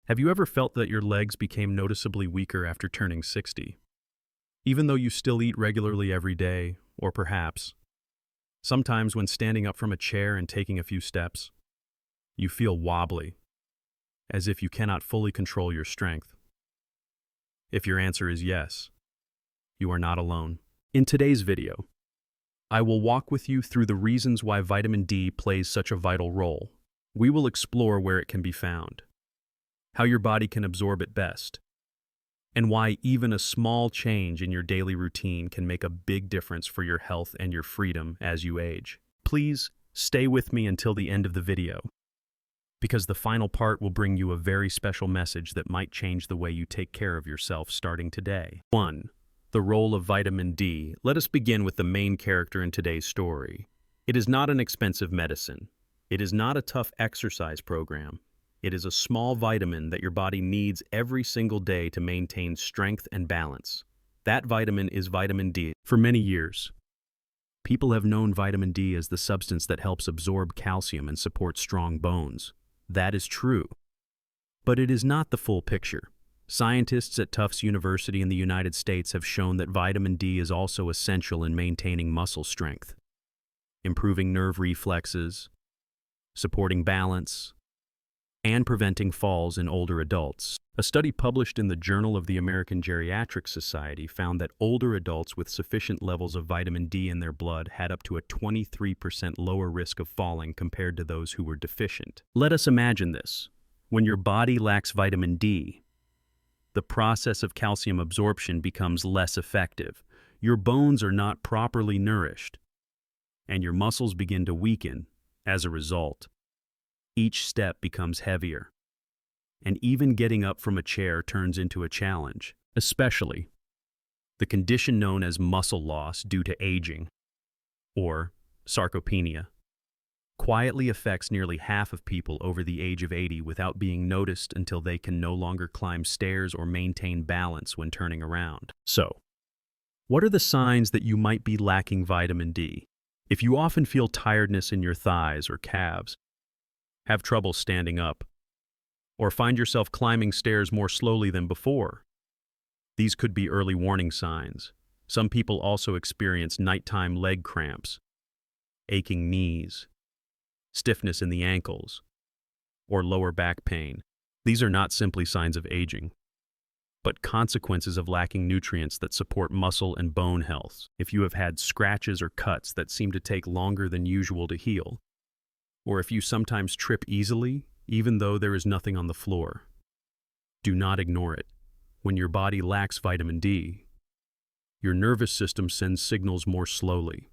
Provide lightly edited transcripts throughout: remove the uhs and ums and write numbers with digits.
Have you ever felt that your legs became noticeably weaker after turning 60? Even though you still eat regularly every day, or perhaps, sometimes when standing up from a chair and taking a few steps, you feel wobbly, as if you cannot fully control your strength. If your answer is yes, you are not alone. In today's video, I will walk with you through the reasons why vitamin D plays such a vital role. We will explore where it can be found, how your body can absorb it best, and why even a small change in your daily routine can make a big difference for your health and your freedom as you age. Please stay with me until the end of the video, because the final part will bring you a very special message that might change the way you take care of yourself starting today. 1. The role of vitamin D. Let us begin with the main character in today's story. It is not an expensive medicine. It is not a tough exercise program. It is a small vitamin that your body needs every single day to maintain strength and balance. That vitamin is vitamin D. For many years, people have known vitamin D as the substance that helps absorb calcium and support strong bones. That is true. But it is not the full picture. Scientists at Tufts University in the United States have shown that vitamin D is also essential in maintaining muscle strength, improving nerve reflexes, supporting balance, and preventing falls in older adults. A study published in the Journal of the American Geriatric Society found that older adults with sufficient levels of vitamin D in their blood had up to a 23% lower risk of falling compared to those who were deficient. Let us imagine this. When your body lacks vitamin D, the process of calcium absorption becomes less effective. Your bones are not properly nourished, and your muscles begin to weaken as a result. Each step becomes heavier, and even getting up from a chair turns into a challenge. Especially, the condition known as muscle loss due to aging, or sarcopenia, quietly affects nearly half of people over the age of 80 without being noticed until they can no longer climb stairs or maintain balance when turning around. So, what are the signs that you might be lacking vitamin D? If you often feel tiredness in your thighs or calves, have trouble standing up, or find yourself climbing stairs more slowly than before, these could be early warning signs. Some people also experience nighttime leg cramps, aching knees, stiffness in the ankles, or lower back pain. These are not simply signs of aging, but consequences of lacking nutrients that support muscle and bone health. If you have had scratches or cuts that seem to take longer than usual to heal, or if you sometimes trip easily, even though there is nothing on the floor, do not ignore it. When your body lacks vitamin D, your nervous system sends signals more slowly,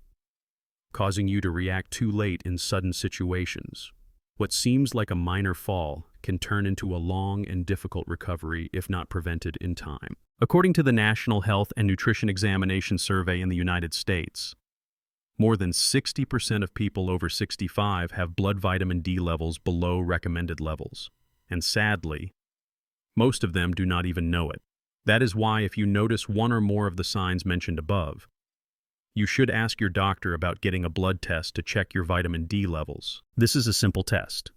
causing you to react too late in sudden situations. What seems like a minor fall can turn into a long and difficult recovery if not prevented in time. According to the National Health and Nutrition Examination Survey in the United States, more than 60% of people over 65 have blood vitamin D levels below recommended levels, and sadly, most of them do not even know it. That is why if you notice one or more of the signs mentioned above, you should ask your doctor about getting a blood test to check your vitamin D levels. This is a simple test,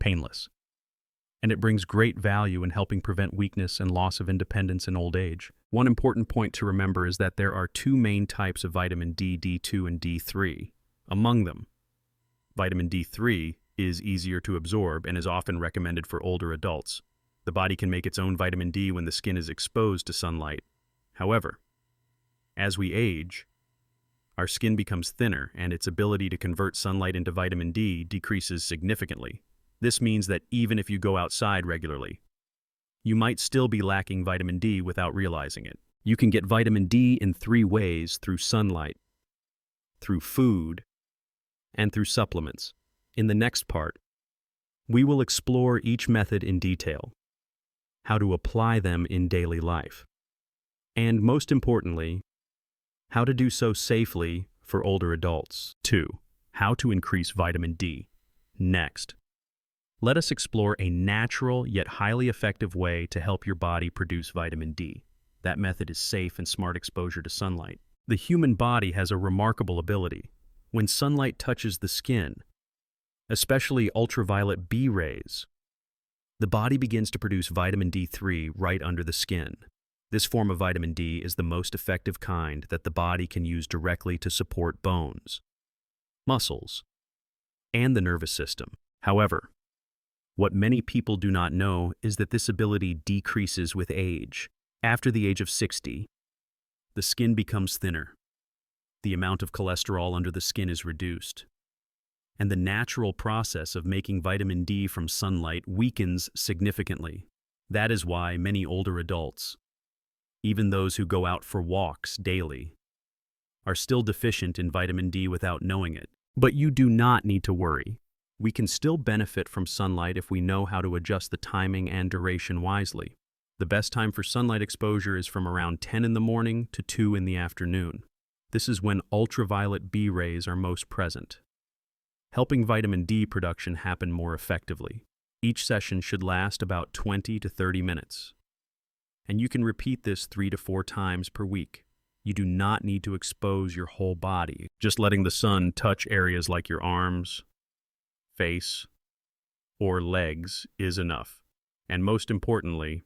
painless, and it brings great value in helping prevent weakness and loss of independence in old age. One important point to remember is that there are two main types of vitamin D, D2 and D3. Among them, vitamin D3 is easier to absorb and is often recommended for older adults. The body can make its own vitamin D when the skin is exposed to sunlight. However, as we age, our skin becomes thinner and its ability to convert sunlight into vitamin D decreases significantly. This means that even if you go outside regularly, you might still be lacking vitamin D without realizing it. You can get vitamin D in 3 ways: through sunlight, through food, and through supplements. In the next part, we will explore each method in detail, how to apply them in daily life, and most importantly, how to do so safely for older adults. 2. How to increase vitamin D. Next, let us explore a natural yet highly effective way to help your body produce vitamin D. That method is safe and smart exposure to sunlight. The human body has a remarkable ability. When sunlight touches the skin, especially ultraviolet B rays, The body begins to produce vitamin D3 right under the skin. This form of vitamin D is the most effective kind that the body can use directly to support bones, muscles, and the nervous system. However, what many people do not know is that this ability decreases with age. After the age of 60, the skin becomes thinner. The amount of cholesterol under the skin is reduced, and the natural process of making vitamin D from sunlight weakens significantly. That is why many older adults, even those who go out for walks daily, are still deficient in vitamin D without knowing it. But you do not need to worry. We can still benefit from sunlight if we know how to adjust the timing and duration wisely. The best time for sunlight exposure is from around 10 in the morning to 2 in the afternoon. This is when ultraviolet B rays are most present, helping vitamin D production happen more effectively. Each session should last about 20 to 30 minutes, and you can repeat this 3 to 4 times per week. You do not need to expose your whole body. Just letting the sun touch areas like your arms, face, or legs is enough. And most importantly,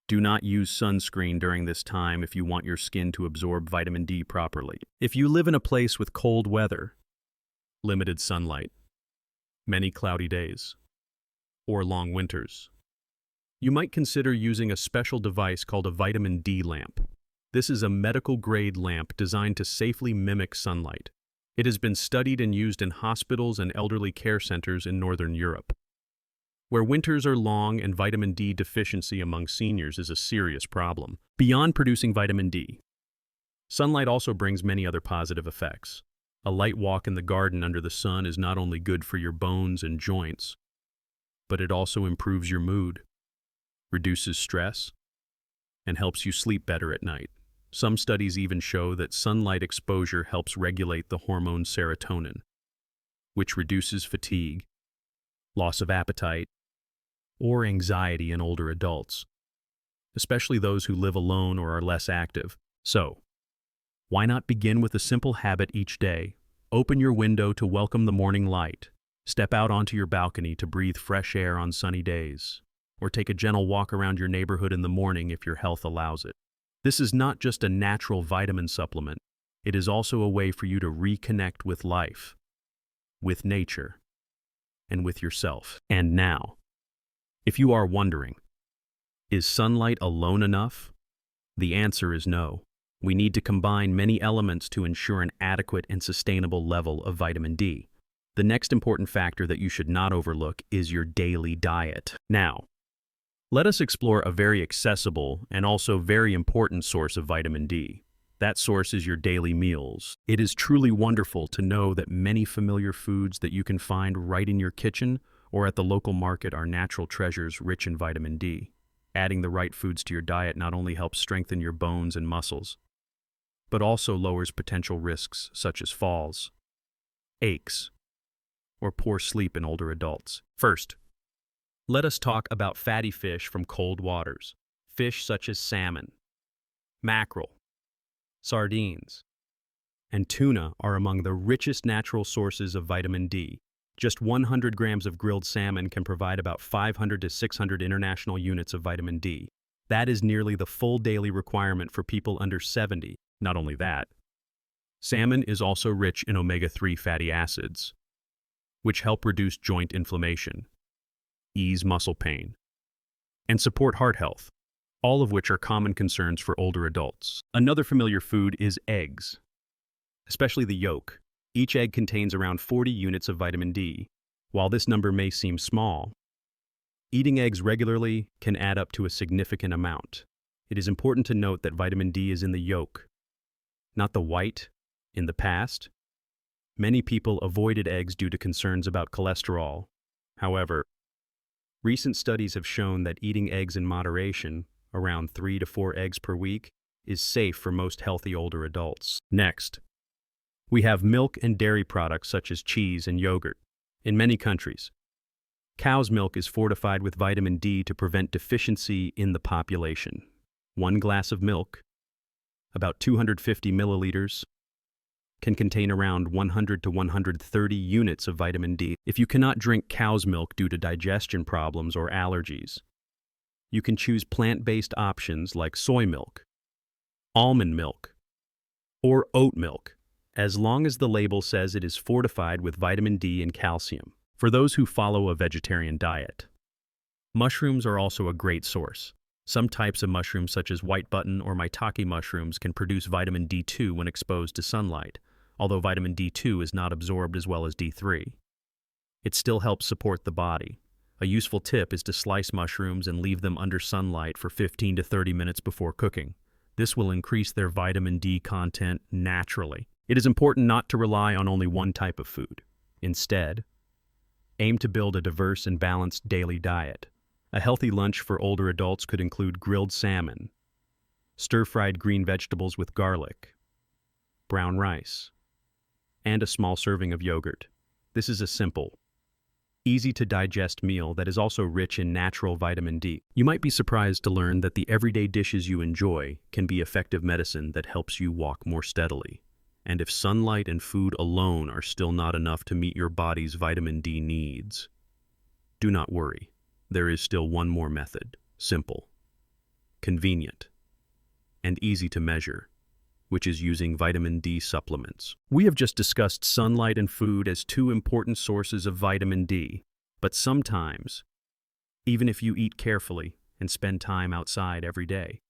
do not use sunscreen during this time if you want your skin to absorb vitamin D properly. If you live in a place with cold weather, limited sunlight, many cloudy days, or long winters, you might consider using a special device called a vitamin D lamp. This is a medical-grade lamp designed to safely mimic sunlight. It has been studied and used in hospitals and elderly care centers in Northern Europe, where winters are long and vitamin D deficiency among seniors is a serious problem. Beyond producing vitamin D, sunlight also brings many other positive effects. A light walk in the garden under the sun is not only good for your bones and joints, but it also improves your mood, reduces stress, and helps you sleep better at night. Some studies even show that sunlight exposure helps regulate the hormone serotonin, which reduces fatigue, loss of appetite, or anxiety in older adults, especially those who live alone or are less active. So, why not begin with a simple habit each day? Open your window to welcome the morning light. Step out onto your balcony to breathe fresh air on sunny days, or take a gentle walk around your neighborhood in the morning if your health allows it. This is not just a natural vitamin supplement, it is also a way for you to reconnect with life, with nature, and with yourself. And now, if you are wondering, is sunlight alone enough? The answer is no. We need to combine many elements to ensure an adequate and sustainable level of vitamin D. The next important factor that you should not overlook is your daily diet. Now, let us explore a very accessible and also very important source of vitamin D. That source is your daily meals. It is truly wonderful to know that many familiar foods that you can find right in your kitchen or at the local market are natural treasures rich in vitamin D. Adding the right foods to your diet not only helps strengthen your bones and muscles, but also lowers potential risks such as falls, aches, or poor sleep in older adults. First, let us talk about fatty fish from cold waters. Fish such as salmon, mackerel, sardines, and tuna are among the richest natural sources of vitamin D. Just 100 grams of grilled salmon can provide about 500 to 600 international units of vitamin D. That is nearly the full daily requirement for people under 70. Not only that, salmon is also rich in omega-3 fatty acids, which help reduce joint inflammation, ease muscle pain, and support heart health, all of which are common concerns for older adults. Another familiar food is eggs, especially the yolk. Each egg contains around 40 units of vitamin D. While this number may seem small, eating eggs regularly can add up to a significant amount. It is important to note that vitamin D is in the yolk, not the white. In the past, many people avoided eggs due to concerns about cholesterol. However, recent studies have shown that eating eggs in moderation, around 3 to 4 eggs per week, is safe for most healthy older adults. Next, we have milk and dairy products such as cheese and yogurt. In many countries, cow's milk is fortified with vitamin D to prevent deficiency in the population. 1 glass of milk, about 250 milliliters, can contain around 100 to 130 units of vitamin D. If you cannot drink cow's milk due to digestion problems or allergies, you can choose plant-based options like soy milk, almond milk, or oat milk, as long as the label says it is fortified with vitamin D and calcium. For those who follow a vegetarian diet, mushrooms are also a great source. Some types of mushrooms, such as white button or maitake mushrooms, can produce vitamin D2 when exposed to sunlight, although vitamin D2 is not absorbed as well as D3. It still helps support the body. A useful tip is to slice mushrooms and leave them under sunlight for 15 to 30 minutes before cooking. This will increase their vitamin D content naturally. It is important not to rely on only one type of food. Instead, aim to build a diverse and balanced daily diet. A healthy lunch for older adults could include grilled salmon, stir-fried green vegetables with garlic, brown rice, and a small serving of yogurt. This is a simple, easy-to-digest meal that is also rich in natural vitamin D. You might be surprised to learn that the everyday dishes you enjoy can be effective medicine that helps you walk more steadily. And if sunlight and food alone are still not enough to meet your body's vitamin D needs, do not worry. There is still one more method, simple, convenient, and easy to measure, which is using vitamin D supplements. We have just discussed sunlight and food as two important sources of vitamin D, but sometimes, even if you eat carefully and spend time outside every day,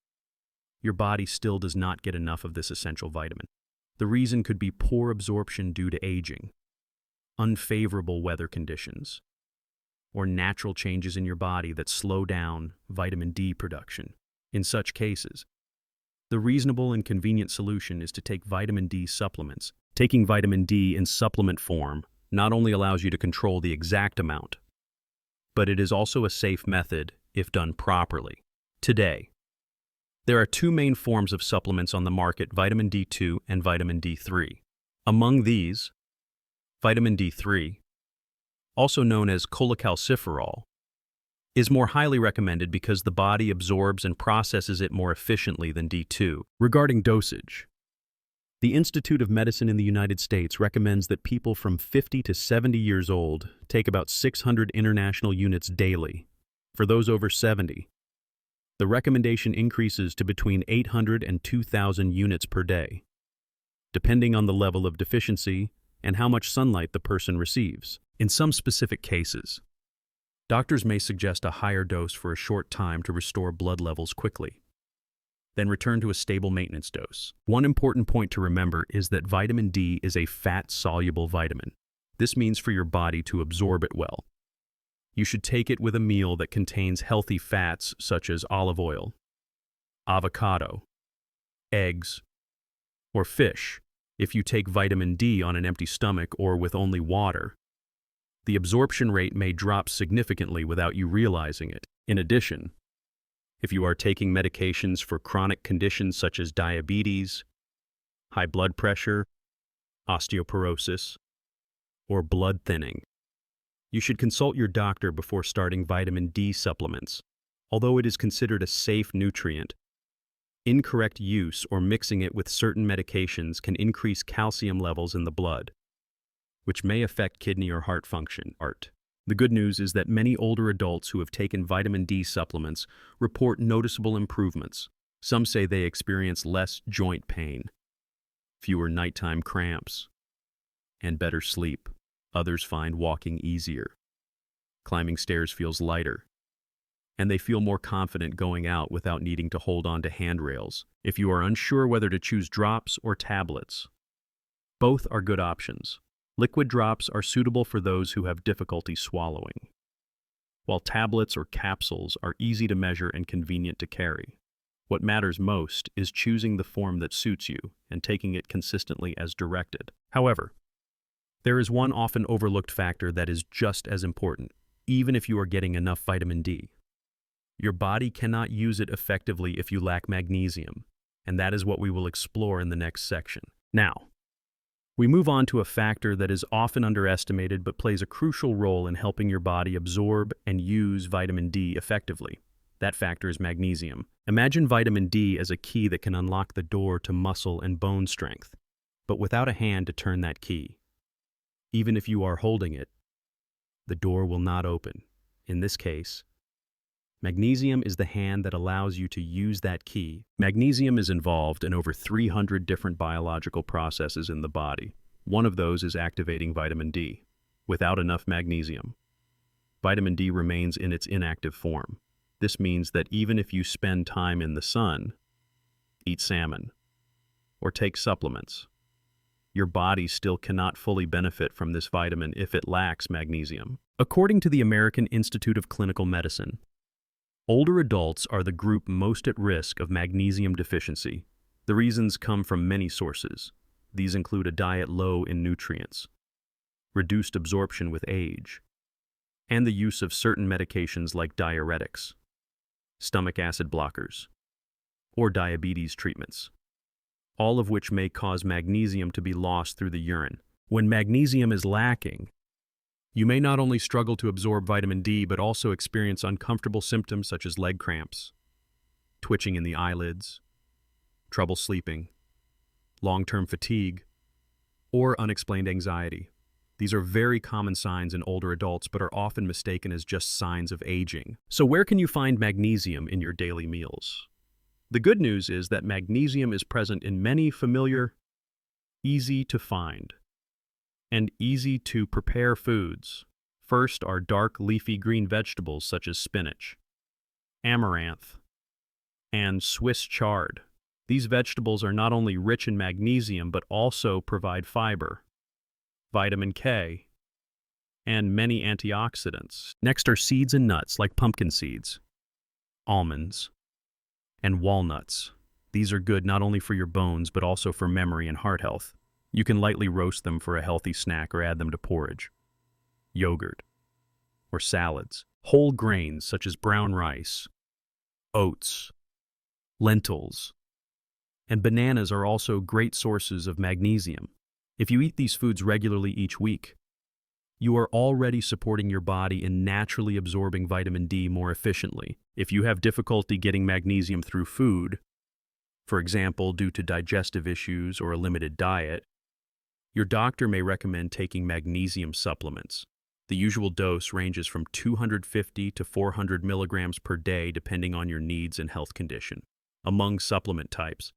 your body still does not get enough of this essential vitamin. The reason could be poor absorption due to aging, unfavorable weather conditions, or natural changes in your body that slow down vitamin D production. In such cases, the reasonable and convenient solution is to take vitamin D supplements. Taking vitamin D in supplement form not only allows you to control the exact amount, but it is also a safe method if done properly. Today, there are two main forms of supplements on the market, vitamin D2 and vitamin D3. Among these, vitamin D3, also known as cholecalciferol, is more highly recommended because the body absorbs and processes it more efficiently than D2. Regarding dosage, the Institute of Medicine in the United States recommends that people from 50 to 70 years old take about 600 international units daily. For those over 70, the recommendation increases to between 800 and 2,000 units per day, depending on the level of deficiency and how much sunlight the person receives. In some specific cases, doctors may suggest a higher dose for a short time to restore blood levels quickly, then return to a stable maintenance dose. One important point to remember is that vitamin D is a fat-soluble vitamin. This means for your body to absorb it well, you should take it with a meal that contains healthy fats such as olive oil, avocado, eggs, or fish. If you take vitamin D on an empty stomach or with only water, the absorption rate may drop significantly without you realizing it. In addition, if you are taking medications for chronic conditions such as diabetes, high blood pressure, osteoporosis, or blood thinning, you should consult your doctor before starting vitamin D supplements. Although it is considered a safe nutrient, incorrect use or mixing it with certain medications can increase calcium levels in the blood, which may affect kidney or heart function. The good news is that many older adults who have taken vitamin D supplements report noticeable improvements. Some say they experience less joint pain, fewer nighttime cramps, and better sleep. Others find walking easier, climbing stairs feels lighter, and they feel more confident going out without needing to hold on to handrails. If you are unsure whether to choose drops or tablets, both are good options. Liquid drops are suitable for those who have difficulty swallowing, while tablets or capsules are easy to measure and convenient to carry. What matters most is choosing the form that suits you and taking it consistently as directed. However, there is one often overlooked factor that is just as important, even if you are getting enough vitamin D. Your body cannot use it effectively if you lack magnesium, and that is what we will explore in the next section. Now, we move on to a factor that is often underestimated but plays a crucial role in helping your body absorb and use vitamin D effectively. That factor is magnesium. Imagine vitamin D as a key that can unlock the door to muscle and bone strength. but without a hand to turn that key. Even if you are holding it, the door will not open. In this case, magnesium is the hand that allows you to use that key. Magnesium is involved in over 300 different biological processes in the body. One of those is activating vitamin D. Without enough magnesium, vitamin D remains in its inactive form. This means that even if you spend time in the sun, eat salmon, or take supplements, your body still cannot fully benefit from this vitamin if it lacks magnesium. According to the American Institute of Clinical Medicine, older adults are the group most at risk of magnesium deficiency. The reasons come from many sources. These include a diet low in nutrients, reduced absorption with age, and the use of certain medications like diuretics, stomach acid blockers, or diabetes treatments, all of which may cause magnesium to be lost through the urine. When magnesium is lacking, you may not only struggle to absorb vitamin D, but also experience uncomfortable symptoms such as leg cramps, twitching in the eyelids, trouble sleeping, long-term fatigue, or unexplained anxiety. These are very common signs in older adults, but are often mistaken as just signs of aging. So where can you find magnesium in your daily meals? The good news is that magnesium is present in many familiar, easy to find, and easy to prepare foods. First are dark leafy green vegetables such as spinach, amaranth, and Swiss chard. These vegetables are not only rich in magnesium but also provide fiber, vitamin K, and many antioxidants. Next are seeds and nuts like pumpkin seeds, almonds, and walnuts. These are good not only for your bones but also for memory and heart health. You can lightly roast them for a healthy snack or add them to porridge, yogurt, or salads. Whole grains such as brown rice, oats, lentils, and bananas are also great sources of magnesium. If you eat these foods regularly each week, you are already supporting your body in naturally absorbing vitamin D more efficiently. If you have difficulty getting magnesium through food, for example, due to digestive issues or a limited diet, your doctor may recommend taking magnesium supplements. The usual dose ranges from 250 to 400 milligrams per day depending on your needs and health condition. Among supplement types,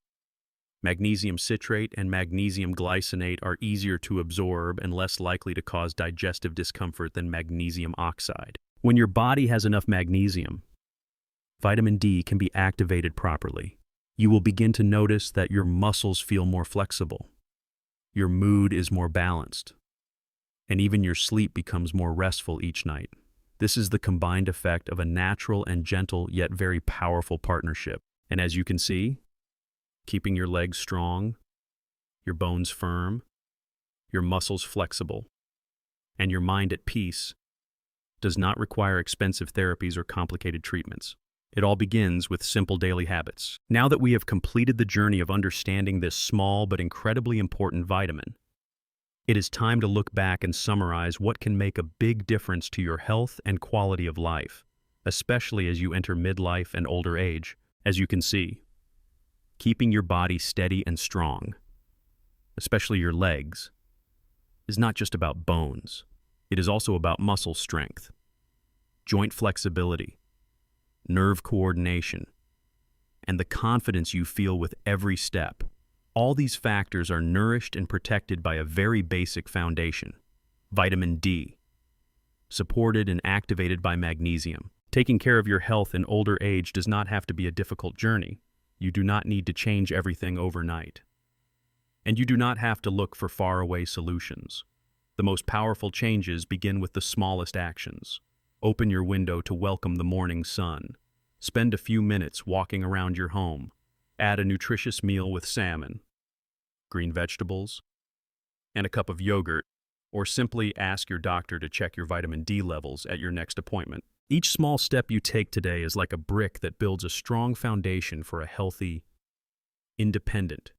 magnesium citrate and magnesium glycinate are easier to absorb and less likely to cause digestive discomfort than magnesium oxide. When your body has enough magnesium, vitamin D can be activated properly. You will begin to notice that your muscles feel more flexible, your mood is more balanced, and even your sleep becomes more restful each night. This is the combined effect of a natural and gentle yet very powerful partnership. And as you can see, keeping your legs strong, your bones firm, your muscles flexible, and your mind at peace does not require expensive therapies or complicated treatments. It all begins with simple daily habits. Now that we have completed the journey of understanding this small but incredibly important vitamin, it is time to look back and summarize what can make a big difference to your health and quality of life, especially as you enter midlife and older age. As you can see, keeping your body steady and strong, especially your legs, is not just about bones. It is also about muscle strength, joint flexibility, nerve coordination, and the confidence you feel with every step. All these factors are nourished and protected by a very basic foundation, vitamin D, supported and activated by magnesium. Taking care of your health in older age does not have to be a difficult journey. You do not need to change everything overnight. And you do not have to look for faraway solutions. The most powerful changes begin with the smallest actions. Open your window to welcome the morning sun. Spend a few minutes walking around your home. Add a nutritious meal with salmon, green vegetables, and a cup of yogurt, or simply ask your doctor to check your vitamin D levels at your next appointment. Each small step you take today is like a brick that builds a strong foundation for a healthy, independent,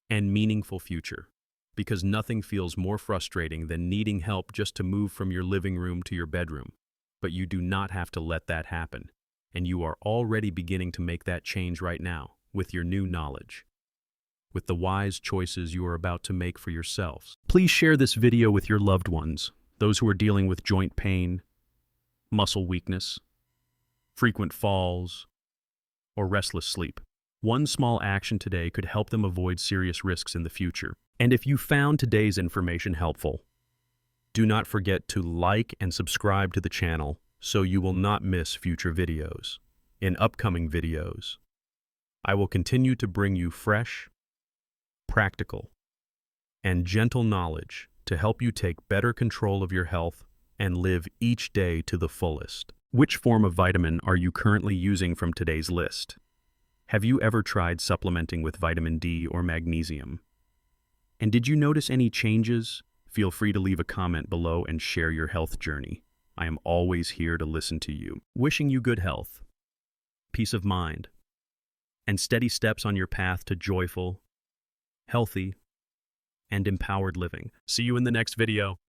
and meaningful future. Because nothing feels more frustrating than needing help just to move from your living room to your bedroom. But you do not have to let that happen, and you are already beginning to make that change right now with your new knowledge. with the wise choices you are about to make for yourselves. Please share this video with your loved ones, those who are dealing with joint pain, muscle weakness, frequent falls, or restless sleep. One small action today could help them avoid serious risks in the future. And if you found today's information helpful, do not forget to like and subscribe to the channel so you will not miss future videos. In upcoming videos, I will continue to bring you fresh, practical, and gentle knowledge to help you take better control of your health and live each day to the fullest. Which form of vitamin are you currently using from today's list? Have you ever tried supplementing with vitamin D or magnesium? And did you notice any changes? Feel free to leave a comment below and share your health journey. I am always here to listen to you. Wishing you good health, peace of mind, and steady steps on your path to joyful, healthy, and empowered living. See you in the next video.